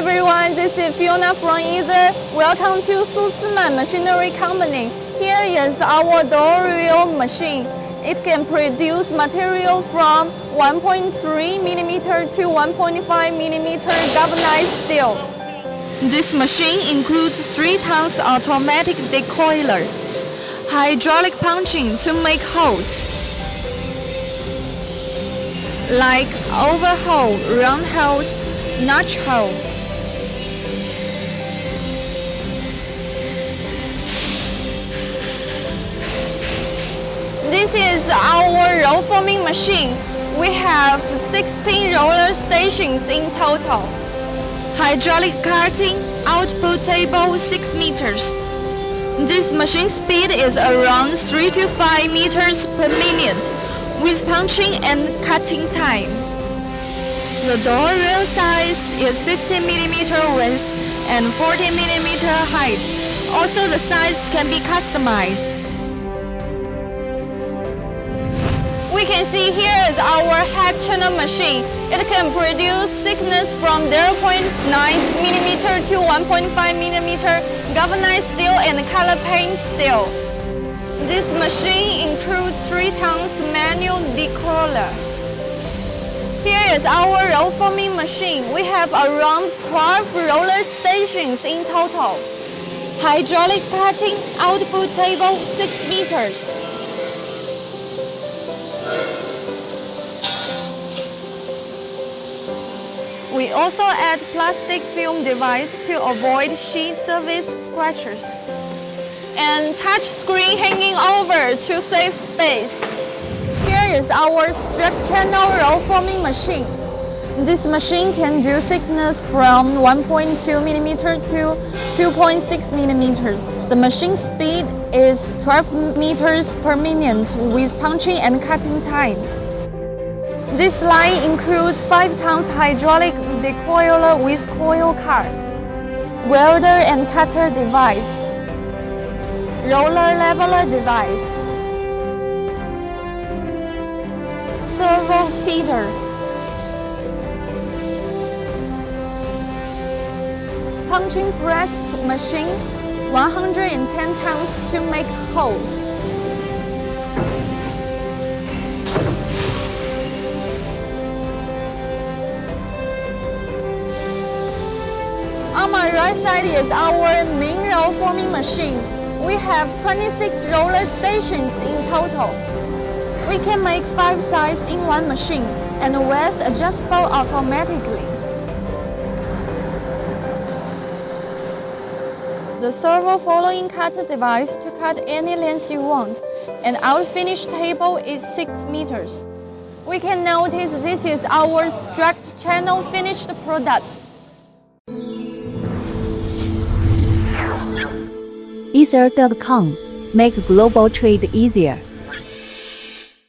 everyone, this is Fiona from Ether. Welcome to Sussman Machinery Company. Here is our door reel machine. It can produce material from 1.3 mm to 1.5 mm galvanized steel. This machine includes 3 tons automatic decoiler, hydraulic punching to make holes, like oval hole, round holes, notch hole. This is our roll forming machine. We have 16 roller stations in total. Hydraulic cutting, output table 6 meters. This machine speed is around 3 to 5 meters per minute, with punching and cutting time. The door reel size is 50 mm width and 40 mm height. Also, the size can be customized. We can see here is our head channel machine. It can produce thickness from 0.9 mm to 1.5 mm galvanized steel and color paint steel. This machine includes 3 tons manual decoiler. Here is our roll forming machine. We have around 12 roller stations in total. Hydraulic cutting, output table 6 meters. We also add plastic film device to avoid sheet surface scratches, and touch screen hanging over to save space. Here is our straight channel roll forming machine. This machine can do thickness from 1.2 mm to 2.6 mm. The machine speed is 12 meters per minute with punching and cutting time. This line includes 5 tons hydraulic decoiler with coil car, welder and cutter device, roller leveler device, servo feeder, punching press machine, 110 tons to make holes. On my right side is our main roll forming machine. We have 26 roller stations in total. We can make 5 sizes in one machine and width adjustable automatically. The servo following cutter device to cut any length you want, and our finished table is 6 meters. We can notice this is our straight channel finished product. Ether.com. Make global trade easier.